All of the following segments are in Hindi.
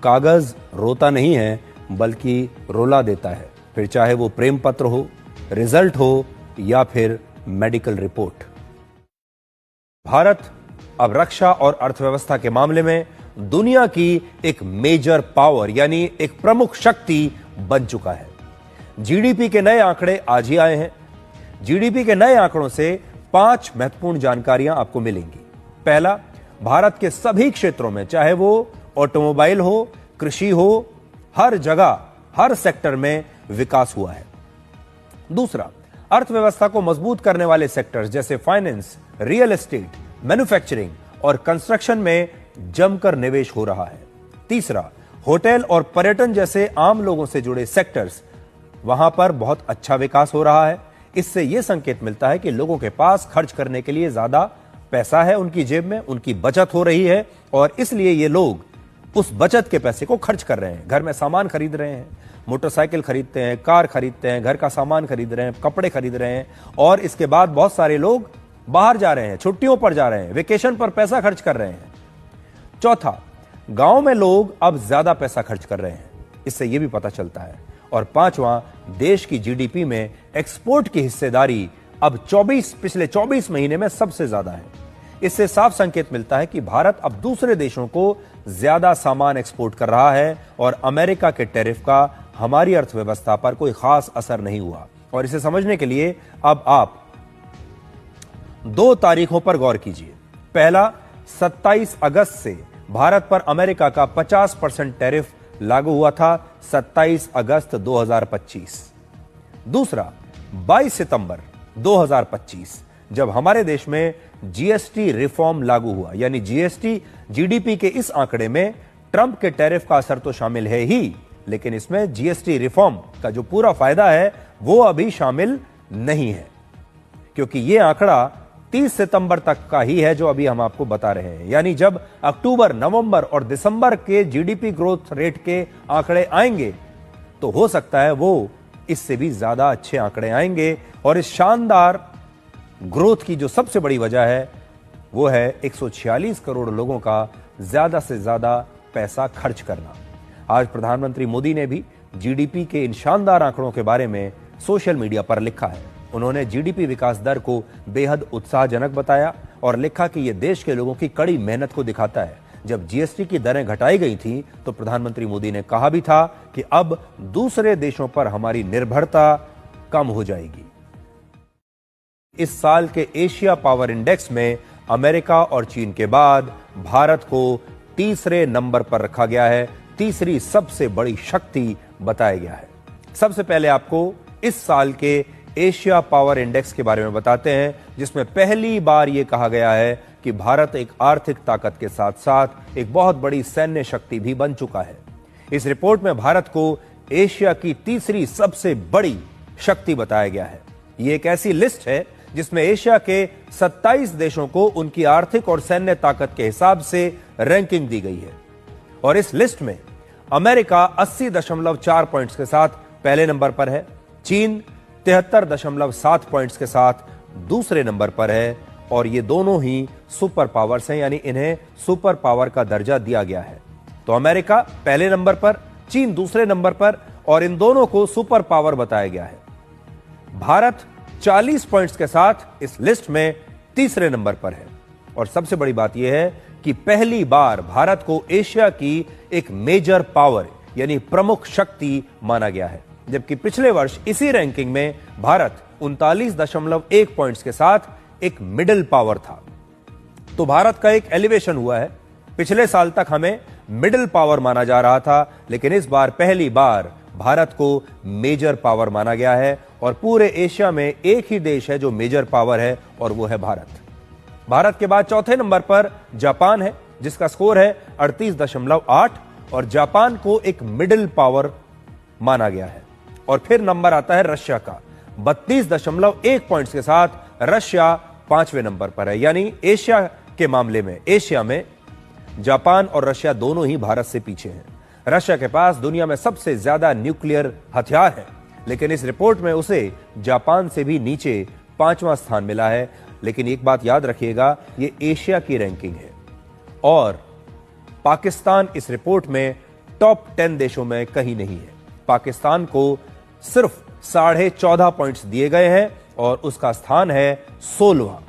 कागज रोता नहीं है बल्कि रुला देता है, फिर चाहे वो प्रेम पत्र हो, रिजल्ट हो या फिर मेडिकल रिपोर्ट। भारत अब रक्षा और अर्थव्यवस्था के मामले में दुनिया की एक मेजर पावर यानी एक प्रमुख शक्ति बन चुका है। जीडीपी के नए आंकड़े आज ही आए हैं। जीडीपी के नए आंकड़ों से 5 महत्वपूर्ण जानकारियां आपको मिलेंगी। पहला, भारत के सभी क्षेत्रों में, चाहे वो ऑटोमोबाइल हो, कृषि हो, हर जगह, हर सेक्टर में विकास हुआ है। दूसरा, अर्थव्यवस्था को मजबूत करने वाले सेक्टर्स जैसे फाइनेंस, रियल एस्टेट, मैन्युफैक्चरिंग और कंस्ट्रक्शन में जमकर निवेश हो रहा है। तीसरा, होटल और पर्यटन जैसे आम लोगों से जुड़े सेक्टर्स, वहां पर बहुत अच्छा विकास हो रहा है। इससे यह संकेत मिलता है कि लोगों के पास खर्च करने के लिए ज्यादा पैसा है, उनकी जेब में, उनकी बचत हो रही है और इसलिए ये लोग उस बचत के पैसे को खर्च कर रहे हैं। घर में सामान खरीद रहे हैं, मोटरसाइकिल खरीदते हैं, कार खरीदते हैं, घर का सामान खरीद रहे हैं, कपड़े खरीद रहे हैं और इसके बाद बहुत सारे लोग बाहर जा रहे हैं, छुट्टियों पर जा रहे हैं, वेकेशन पर पैसा खर्च कर रहे हैं। चौथा, गांव में लोग अब ज्यादा पैसा खर्च कर रहे हैं, इससे यह भी पता चलता है। और पांचवां, देश की जीडीपी में एक्सपोर्ट की हिस्सेदारी अब पिछले 24 महीने में सबसे ज्यादा है। इससे साफ संकेत मिलता है कि भारत अब दूसरे देशों को ज्यादा सामान एक्सपोर्ट कर रहा है और अमेरिका के टैरिफ का हमारी अर्थव्यवस्था पर कोई खास असर नहीं हुआ। और इसे समझने के लिए अब आप 2 तारीखों पर गौर कीजिए। पहला, 27 अगस्त से भारत पर अमेरिका का 50% टैरिफ लागू हुआ था, 27 अगस्त 2025। दूसरा, 22 सितंबर 2025 जब हमारे देश में जीएसटी रिफॉर्म लागू हुआ, यानी जीएसटी जीडीपी के इस आंकड़े में ट्रंप के टैरिफ का असर तो शामिल है ही, लेकिन इसमें जीएसटी रिफॉर्म का जो पूरा फायदा है वो अभी शामिल नहीं है, क्योंकि यह आंकड़ा 30 सितंबर तक का ही है जो अभी हम आपको बता रहे हैं। यानी जब अक्टूबर, नवंबर और दिसंबर के जीडीपी ग्रोथ रेट के आंकड़े आएंगे तो हो सकता है वो इससे भी ज्यादा अच्छे आंकड़े आएंगे। और इस शानदार ग्रोथ की जो सबसे बड़ी वजह है वो है 146 करोड़ लोगों का ज्यादा से ज्यादा पैसा खर्च करना। आज प्रधानमंत्री मोदी ने भी जीडीपी के इन शानदार आंकड़ों के बारे में सोशल मीडिया पर लिखा है। उन्होंने जीडीपी विकास दर को बेहद उत्साहजनक बताया और लिखा कि यह देश के लोगों की कड़ी मेहनत को दिखाता है। जब जीएसटी की दरें घटाई गई थी तो प्रधानमंत्री मोदी ने कहा भी था कि अब दूसरे देशों पर हमारी निर्भरता कम हो जाएगी। इस साल के एशिया पावर इंडेक्स में अमेरिका और चीन के बाद भारत को तीसरे नंबर पर रखा गया है, तीसरी सबसे बड़ी शक्ति बताया गया है। सबसे पहले आपको इस साल के एशिया पावर इंडेक्स के बारे में बताते हैं, जिसमें पहली बार यह कहा गया है कि भारत एक आर्थिक ताकत के साथ साथ एक बहुत बड़ी सैन्य शक्ति भी बन चुका है। इस रिपोर्ट में भारत को एशिया की तीसरी सबसे बड़ी शक्ति बताया गया है। यह एक ऐसी लिस्ट है जिसमें एशिया के 27 देशों को उनकी आर्थिक और सैन्य ताकत के हिसाब से रैंकिंग दी गई है। और इस लिस्ट में अमेरिका 80.4 पॉइंट्स के साथ पहले नंबर पर है, चीन 73.7 पॉइंट्स के साथ दूसरे नंबर पर है और ये दोनों ही सुपर पावर्स हैं, यानी इन्हें सुपर पावर का दर्जा दिया गया है। तो अमेरिका पहले नंबर पर, चीन दूसरे नंबर पर और इन दोनों को सुपर पावर बताया गया है। भारत 40 पॉइंट्स के साथ इस लिस्ट में तीसरे नंबर पर है। और सबसे बड़ी बात यह है कि पहली बार भारत को एशिया की एक मेजर पावर यानी प्रमुख शक्ति माना गया है, जबकि पिछले वर्ष इसी रैंकिंग में भारत 39.1 पॉइंट्स के साथ एक मिडिल पावर था। तो भारत का एक एलिवेशन हुआ है। पिछले साल तक हमें मिडिल पावर माना जा रहा था, लेकिन इस बार पहली बार भारत को मेजर पावर माना गया है और पूरे एशिया में एक ही देश है जो मेजर पावर है और वो है भारत। भारत के बाद चौथे नंबर पर जापान है, जिसका स्कोर है 38.8 और जापान को एक मिडिल पावर माना गया है। और फिर नंबर आता है रशिया का 32.1 पॉइंट्स के साथ रशिया 5वें नंबर पर है। यानी एशिया के मामले में, एशिया में जापान और रशिया दोनों ही भारत से पीछे हैं। रशिया के पास दुनिया में सबसे ज्यादा न्यूक्लियर हथियार है, लेकिन इस रिपोर्ट में उसे जापान से भी नीचे 5वां स्थान मिला है। लेकिन एक बात याद रखिएगा, ये एशिया की रैंकिंग है और पाकिस्तान इस रिपोर्ट में टॉप 10 देशों में कहीं नहीं है। पाकिस्तान को सिर्फ 14.5 पॉइंट्स दिए गए हैं और उसका स्थान है 16वां।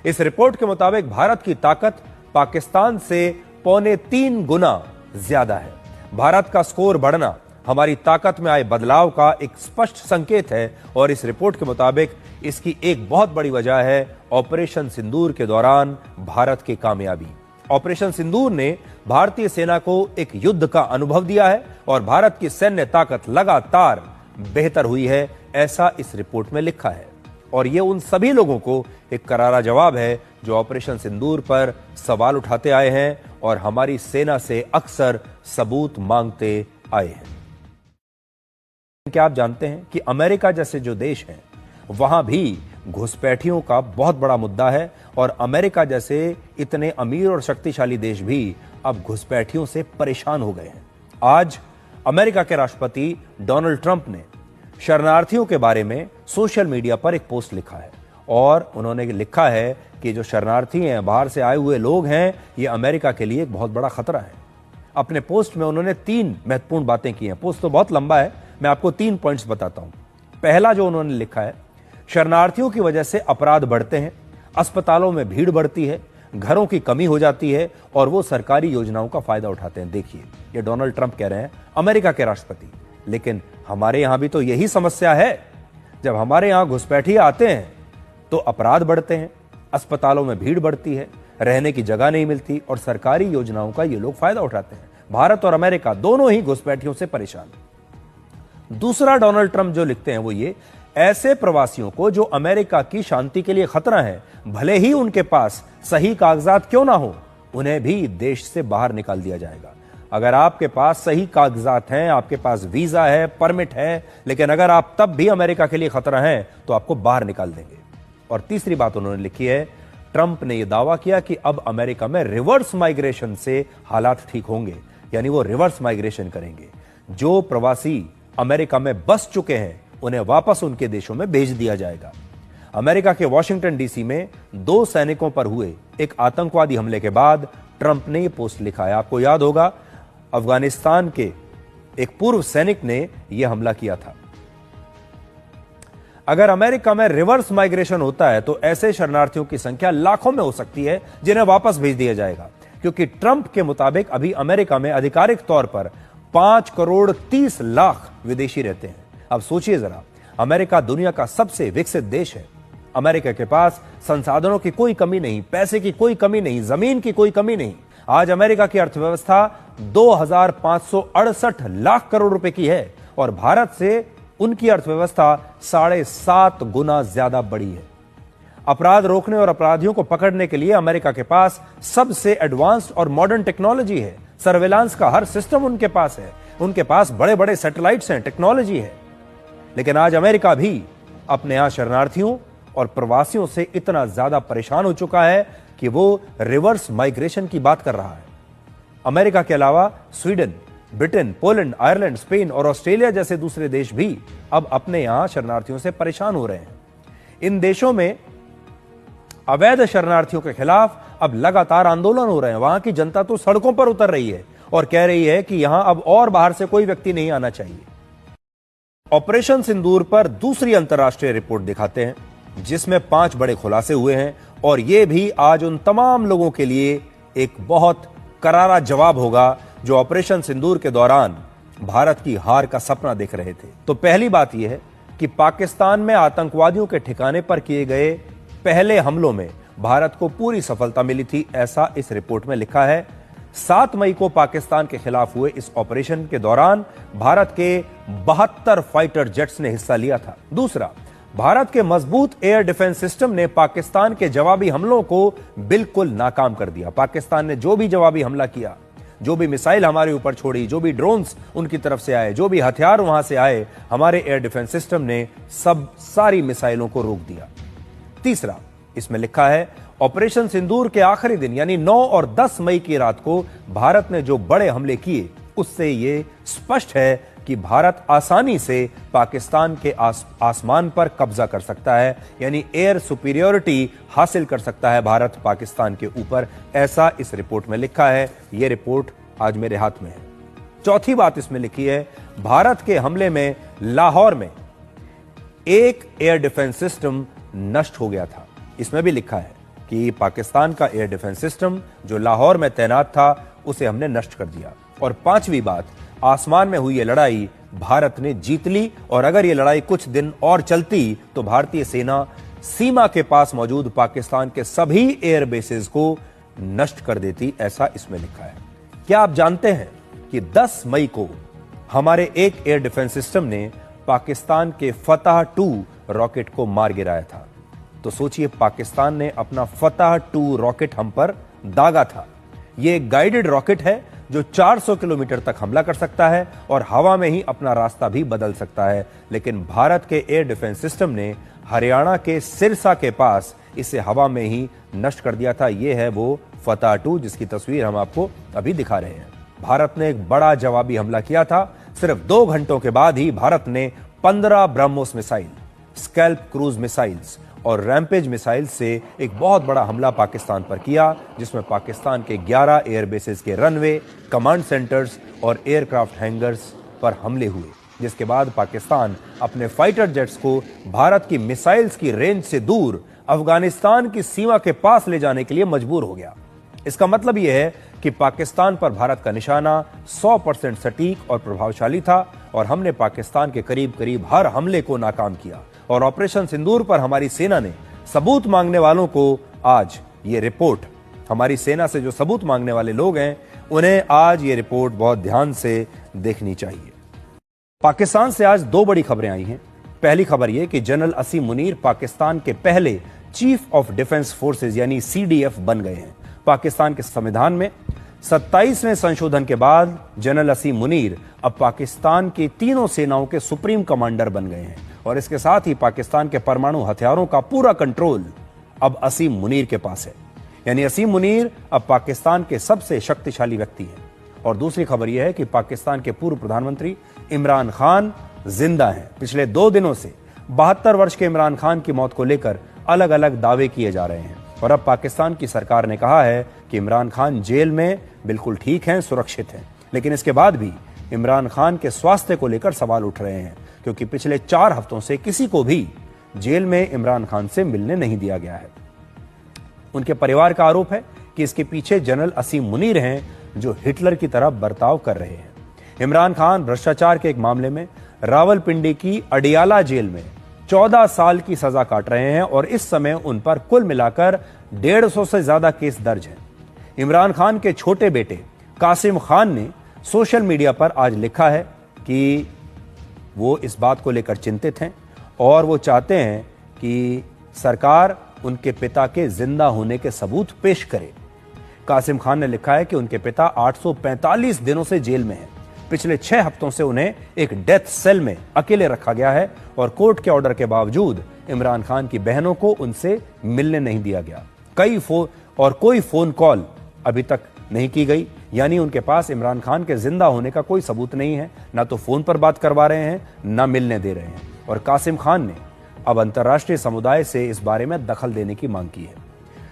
इस रिपोर्ट के मुताबिक भारत की ताकत पाकिस्तान से 2.25 गुना ज्यादा है। भारत का स्कोर बढ़ना हमारी ताकत में आए बदलाव का एक स्पष्ट संकेत है और इस रिपोर्ट के मुताबिक इसकी एक बहुत बड़ी वजह है ऑपरेशन सिंदूर के दौरान भारत की कामयाबी। ऑपरेशन सिंदूर ने भारतीय सेना को एक युद्ध का अनुभव दिया है और भारत की सैन्य ताकत लगातार बेहतर हुई है, ऐसा इस रिपोर्ट में लिखा है। और यह उन सभी लोगों को एक करारा जवाब है जो ऑपरेशन सिंदूर पर सवाल उठाते आए हैं और हमारी सेना से अक्सर सबूत मांगते आए हैं। क्या आप जानते हैं कि अमेरिका जैसे जो देश हैं वहां भी घुसपैठियों का बहुत बड़ा मुद्दा है और अमेरिका जैसे इतने अमीर और शक्तिशाली देश भी अब घुसपैठियों से परेशान हो गए हैं। आज अमेरिका के राष्ट्रपति डोनाल्ड ट्रंप ने शरणार्थियों के बारे में सोशल मीडिया पर एक पोस्ट लिखा है और उन्होंने लिखा है कि जो शरणार्थी हैं, बाहर से आए हुए लोग हैं, ये अमेरिका के लिए एक बहुत बड़ा खतरा है। अपने पोस्ट में उन्होंने 3 महत्वपूर्ण बातें की हैं। पोस्ट तो बहुत लंबा है, मैं आपको 3 पॉइंट्स बताता हूं। पहला जो उन्होंने लिखा है, शरणार्थियों की वजह से अपराध बढ़ते हैं, अस्पतालों में भीड़ बढ़ती है, घरों की कमी हो जाती है और वो सरकारी योजनाओं का फायदा उठाते हैं। देखिए, ये डोनाल्ड ट्रंप कह रहे हैं, अमेरिका के राष्ट्रपति। लेकिन हमारे यहां भी तो यही समस्या है। जब हमारे यहां घुसपैठिए आते हैं तो अपराध बढ़ते हैं, अस्पतालों में भीड़ बढ़ती है, रहने की जगह नहीं मिलती और सरकारी योजनाओं का ये लोग फायदा उठाते हैं। भारत और अमेरिका दोनों ही घुसपैठियों से परेशान। दूसरा डोनाल्ड ट्रंप जो लिखते हैं वो ये, ऐसे प्रवासियों को जो अमेरिका की शांति के लिए खतरा है, भले ही उनके पास सही कागजात क्यों ना हो, उन्हें भी देश से बाहर निकाल दिया जाएगा। अगर आपके पास सही कागजात हैं, आपके पास वीजा है, परमिट है, लेकिन अगर आप तब भी अमेरिका के लिए खतरा हैं तो आपको बाहर निकाल देंगे। और तीसरी बात उन्होंने लिखी है, ट्रंप ने यह दावा किया कि अब अमेरिका में रिवर्स माइग्रेशन से हालात ठीक होंगे, यानी वो रिवर्स माइग्रेशन करेंगे। जो प्रवासी अमेरिका में बस चुके हैं उन्हें वापस उनके देशों में भेज दिया जाएगा। अमेरिका के वॉशिंगटन डीसी में 2 सैनिकों पर हुए एक आतंकवादी हमले के बाद ट्रंप ने यह पोस्ट लिखा है। आपको याद होगा, अफगानिस्तान के एक पूर्व सैनिक ने यह हमला किया था। अगर अमेरिका में रिवर्स माइग्रेशन होता है तो ऐसे शरणार्थियों की संख्या लाखों में हो सकती है जिन्हें वापस भेज दिया जाएगा, क्योंकि ट्रंप के मुताबिक अभी अमेरिका में आधिकारिक तौर पर 5 करोड़ 30 लाख विदेशी रहते हैं। अब सोचिए जरा, अमेरिका दुनिया का सबसे विकसित देश है। अमेरिका के पास संसाधनों की कोई कमी नहीं, पैसे की कोई कमी नहीं, जमीन की कोई कमी नहीं। आज अमेरिका की अर्थव्यवस्था 2568 लाख करोड़ रुपए की है और भारत से उनकी अर्थव्यवस्था 7.5 गुना ज्यादा बड़ी है। अपराध रोकने और अपराधियों को पकड़ने के लिए अमेरिका के पास सबसे एडवांस्ड और मॉडर्न टेक्नोलॉजी है। सर्वेलांस का हर सिस्टम उनके पास है, उनके पास बड़े बड़े सैटेलाइट्स हैं, टेक्नोलॉजी है। लेकिन आज अमेरिका भी अपने यहां शरणार्थियों और प्रवासियों से इतना ज्यादा परेशान हो चुका है कि वो रिवर्स माइग्रेशन की बात कर रहा है। अमेरिका के अलावा Sweden, Britain, Poland, Ireland, Spain और ऑस्ट्रेलिया जैसे दूसरे देश भी अब अपने यहां शरणार्थियों से परेशान हो रहे हैं। इन देशों में अवैध शरणार्थियों के खिलाफ अब लगातार आंदोलन हो रहे हैं। वहां की जनता तो सड़कों पर उतर रही है और कह रही है कि यहां अब और बाहर से कोई व्यक्ति नहीं आना चाहिए। ऑपरेशन सिंदूर पर दूसरी अंतर्राष्ट्रीय रिपोर्ट दिखाते हैं जिसमें 5 बड़े खुलासे हुए हैं और यह भी आज उन तमाम लोगों के लिए एक बहुत करारा जवाब होगा जो ऑपरेशन सिंदूर के दौरान भारत की हार का सपना देख रहे थे। तो पहली बात यह है कि पाकिस्तान में आतंकवादियों के ठिकाने पर किए गए पहले हमलों में भारत को पूरी सफलता मिली थी, ऐसा इस रिपोर्ट में लिखा है। 7 मई को पाकिस्तान के खिलाफ हुए इस ऑपरेशन के दौरान भारत के 72 फाइटर जेट्स ने हिस्सा लिया था। दूसरा, भारत के मजबूत एयर डिफेंस सिस्टम ने पाकिस्तान के जवाबी हमलों को बिल्कुल नाकाम कर दिया। पाकिस्तान ने जो भी जवाबी हमला किया, जो भी मिसाइल हमारे ऊपर छोड़ी, जो भी ड्रोन्स उनकी तरफ से आए, जो भी हथियार वहां से आए, हमारे एयर डिफेंस सिस्टम ने सारी मिसाइलों को रोक दिया। तीसरा, इसमें लिखा है ऑपरेशन सिंदूर के आखिरी दिन यानी 9 और 10 मई की रात को भारत ने जो बड़े हमले किए उससे यह स्पष्ट है कि भारत आसानी से पाकिस्तान के आसमान पर कब्जा कर सकता है, यानी एयर सुपीरियोरिटी हासिल कर सकता है भारत पाकिस्तान के ऊपर, ऐसा इस रिपोर्ट में लिखा है। यह रिपोर्ट आज मेरे हाथ में है। चौथी बात इसमें लिखी है, भारत के हमले में लाहौर में एक एयर डिफेंस सिस्टम नष्ट हो गया था। इसमें भी लिखा है कि पाकिस्तान का एयर डिफेंस सिस्टम जो लाहौर में तैनात था उसे हमने नष्ट कर दिया। और पांचवी बात, आसमान में हुई ये लड़ाई भारत ने जीत ली, और अगर ये लड़ाई कुछ दिन और चलती तो भारतीय सेना सीमा के पास मौजूद पाकिस्तान के सभी एयर बेसेस को नष्ट कर देती, ऐसा इसमें लिखा है। क्या आप जानते हैं कि 10 मई को हमारे एक एयर डिफेंस सिस्टम ने पाकिस्तान के फतह 2 रॉकेट को मार गिराया था? तो सोचिए, पाकिस्तान ने अपना फतह 2 रॉकेट हम पर दागा था। यह एक गाइडेड रॉकेट है जो 400 किलोमीटर तक हमला कर सकता है और हवा में ही अपना रास्ता भी बदल सकता है। लेकिन भारत के एयर डिफेंस सिस्टम ने हरियाणा के सिरसा के पास इसे हवा में ही नष्ट कर दिया था। यह है वो फतह 2 जिसकी तस्वीर हम आपको अभी दिखा रहे हैं। भारत ने एक बड़ा जवाबी हमला किया था। सिर्फ 2 घंटों के बाद ही भारत ने 15 BrahMos missile, scalp cruise missiles और रैम्पेज मिसाइल से एक बहुत बड़ा हमला पाकिस्तान पर किया, जिसमें पाकिस्तान के 11 एयरबेसेस के रनवे, कमांड सेंटर्स और एयरक्राफ्ट हैंगर्स पर हमले हुए, जिसके बाद पाकिस्तान अपने फाइटर जेट्स को भारत की मिसाइल्स की रेंज से दूर अफगानिस्तान की सीमा के पास ले जाने के लिए मजबूर हो गया। इसका मतलब यह है कि पाकिस्तान पर भारत का निशाना 100% सटीक और प्रभावशाली था, और हमने पाकिस्तान के करीब करीब हर हमले को नाकाम किया। और ऑपरेशन सिंदूर पर हमारी सेना ने सबूत मांगने वालों को आज ये रिपोर्ट, हमारी सेना से जो सबूत मांगने वाले लोग हैं उन्हें आज ये रिपोर्ट बहुत ध्यान से देखनी चाहिए। पाकिस्तान से आज 2 बड़ी खबरें आई हैं। पहली खबर यह कि जनरल असीम मुनीर पाकिस्तान के पहले चीफ ऑफ डिफेंस फोर्सेज यानी CDF बन गए हैं। पाकिस्तान के संविधान में 27वें संशोधन के बाद जनरल असीम मुनीर अब पाकिस्तान की तीनों सेनाओं के सुप्रीम कमांडर बन गए हैं, और इसके साथ ही पाकिस्तान के परमाणु हथियारों का पूरा कंट्रोल अब असीम मुनीर के पास है। यानी असीम मुनीर अब पाकिस्तान के सबसे शक्तिशाली व्यक्ति हैं। और दूसरी खबर यह है कि पाकिस्तान के पूर्व प्रधानमंत्री इमरान खान जिंदा हैं। पिछले 2 दिनों से 72 वर्ष के इमरान खान की मौत को लेकर अलग अलग दावे किए जा रहे हैं, और अब पाकिस्तान की सरकार ने कहा है कि इमरान खान जेल में बिल्कुल ठीक हैं, सुरक्षित हैं। लेकिन इसके बाद भी इमरान खान के स्वास्थ्य को लेकर सवाल उठ रहे हैं, क्योंकि पिछले 4 हफ्तों से किसी को भी जेल में इमरान खान से मिलने नहीं दिया गया है। उनके परिवार का आरोप है कि इसके पीछे जनरल असीम मुनीर हैं, जो हिटलर की तरह बर्ताव कर रहे हैं। इमरान खान भ्रष्टाचार के एक मामले में रावलपिंडी की अडियाला जेल में 14 साल की सजा काट रहे हैं, और इस समय उन पर कुल मिलाकर 150 से ज्यादा केस दर्ज हैं। इमरान खान के छोटे बेटे कासिम खान ने सोशल मीडिया पर आज लिखा है कि वो इस बात को लेकर चिंतित हैं, और वो चाहते हैं कि सरकार उनके पिता के जिंदा होने के सबूत पेश करे। कासिम खान ने लिखा है कि उनके पिता 845 दिनों से जेल में हैं। पिछले 6 हफ्तों से उन्हें एक डेथ सेल में अकेले रखा गया है, और कोर्ट के ऑर्डर के बावजूद इमरान खान की बहनों को उनसे मिलने नहीं दिया गया। कोई फोन कॉल अभी तक नहीं की गई, यानी उनके पास इमरान खान के जिंदा होने का कोई सबूत नहीं है। ना तो फोन पर बात करवा रहे हैं, ना मिलने दे रहे हैं। और कासिम खान ने अब अंतर्राष्ट्रीय समुदाय से इस बारे में दखल देने की मांग की है।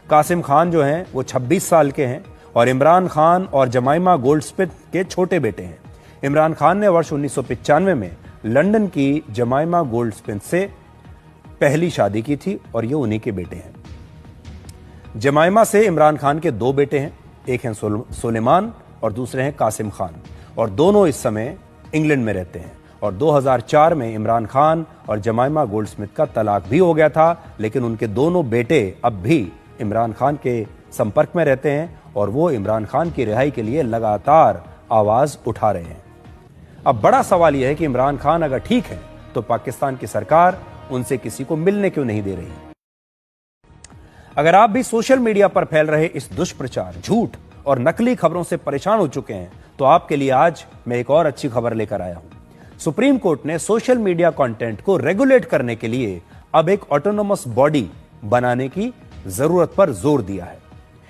कासिम खान जो हैं वो 26 साल के हैं, और इमरान खान और जमाइमा गोल्डस्मिथ के छोटे बेटे हैं। इमरान खान ने वर्ष 1995 में लंदन की जमाइमा गोल्डस्मिथ से पहली शादी की थी, और ये उन्हीं के बेटे हैं। जमाइमा से इमरान खान के 2 बेटे हैं, एक हैं सुलेमान और दूसरे हैं कासिम खान, और दोनों इस समय इंग्लैंड में रहते हैं। और 2004 में इमरान खान और जमाइमा गोल्डस्मिथ का तलाक भी हो गया था, लेकिन उनके दोनों बेटे अब भी इमरान खान के संपर्क में रहते हैं, और वो इमरान खान की रिहाई के लिए लगातार आवाज उठा रहे हैं। अब बड़ा सवाल यह है कि इमरान खान अगर ठीक है तो पाकिस्तान की सरकार उनसे किसी को मिलने क्यों नहीं दे रही। अगर आप भी सोशल मीडिया पर फैल रहे इस दुष्प्रचार, झूठ और नकली खबरों से परेशान हो चुके हैं, तो आपके लिए आज मैं एक और अच्छी खबर लेकर आया हूं। सुप्रीम कोर्ट ने सोशल मीडिया कंटेंट को रेगुलेट करने के लिए अब एक ऑटोनोमस बॉडी बनाने की जरूरत पर जोर दिया है।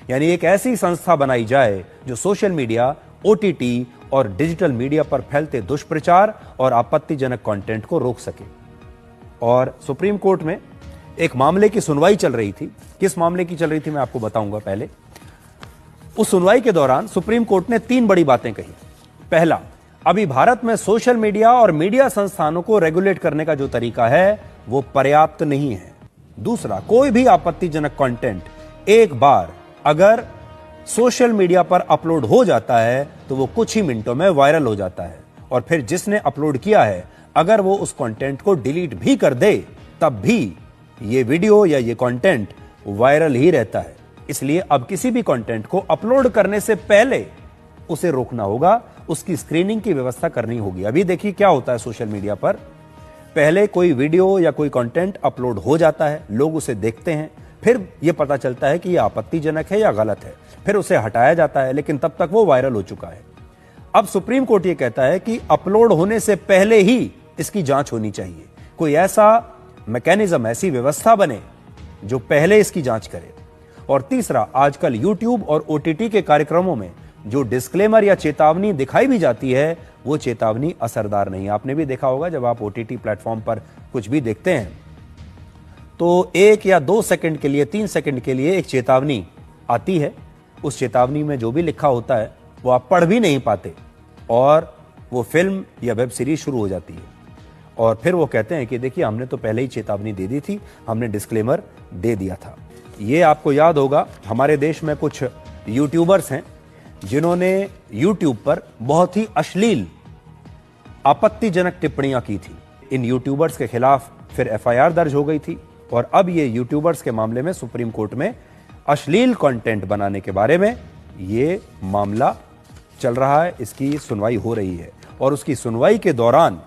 यानी एक ऐसी संस्था बनाई जाए जो सोशल मीडिया, OTT और डिजिटल मीडिया पर फैलते दुष्प्रचार और आपत्तिजनक कंटेंट को रोक सके। और सुप्रीम कोर्ट में एक मामले की सुनवाई चल रही थी। किस मामले की चल रही थी मैं आपको बताऊंगा। पहले उस सुनवाई के दौरान सुप्रीम कोर्ट ने 3 बड़ी बातें कही। पहला, अभी भारत में सोशल मीडिया और मीडिया संस्थानों को रेगुलेट करने का जो तरीका है वो पर्याप्त नहीं है। दूसरा, कोई भी आपत्तिजनक कंटेंट एक बार अगर सोशल मीडिया पर अपलोड हो जाता है तो वो कुछ ही मिनटों में वायरल हो जाता है, और फिर जिसने अपलोड किया है अगर वो उस कंटेंट को डिलीट भी कर दे तब भी ये वीडियो या ये कंटेंट वायरल ही रहता है। इसलिए अब किसी भी कंटेंट को अपलोड करने से पहले उसे रोकना होगा, उसकी स्क्रीनिंग की व्यवस्था करनी होगी। अभी देखिए क्या होता है सोशल मीडिया पर, पहले कोई वीडियो या कोई कंटेंट अपलोड हो जाता है, लोग उसे देखते हैं, फिर यह पता चलता है कि यह आपत्तिजनक है या गलत है, फिर उसे हटाया जाता है, लेकिन तब तक वो वायरल हो चुका है। अब सुप्रीम कोर्ट यह कहता है कि अपलोड होने से पहले ही इसकी जांच होनी चाहिए, कोई ऐसा मैकेनिज्म, ऐसी व्यवस्था बने जो पहले इसकी जांच करे। और तीसरा, आजकल यूट्यूब और ओटीटी के कार्यक्रमों में जो डिस्क्लेमर या चेतावनी दिखाई भी जाती है वो चेतावनी असरदार नहीं है। आपने भी देखा होगा जब आप ओटीटी प्लेटफॉर्म पर कुछ भी देखते हैं तो 1 या 2 सेकंड के लिए, 3 सेकंड के लिए एक चेतावनी आती है। उस चेतावनी में जो भी लिखा होता है वो आप पढ़ भी नहीं पाते और वो फिल्म या वेब सीरीज शुरू हो जाती है, और फिर वो कहते हैं कि देखिए हमने तो पहले ही चेतावनी दे दी थी, हमने डिस्क्लेमर दे दिया था। ये आपको याद होगा, हमारे देश में कुछ यूट्यूबर्स हैं जिन्होंने यूट्यूब पर बहुत ही अश्लील, आपत्तिजनक टिप्पणियां की थी। इन यूट्यूबर्स के खिलाफ फिर एफआईआर दर्ज हो गई थी, और अब ये यूट्यूबर्स के मामले में सुप्रीम कोर्ट में अश्लील कंटेंट बनाने के बारे में ये मामला चल रहा है, इसकी सुनवाई हो रही है। और उसकी सुनवाई के दौरान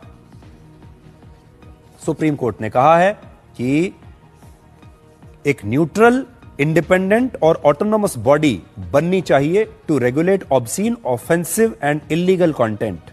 सुप्रीम कोर्ट ने कहा है कि एक न्यूट्रल, इंडिपेंडेंट और ऑटोनोमस बॉडी बननी चाहिए to regulate obscene, offensive and illegal content.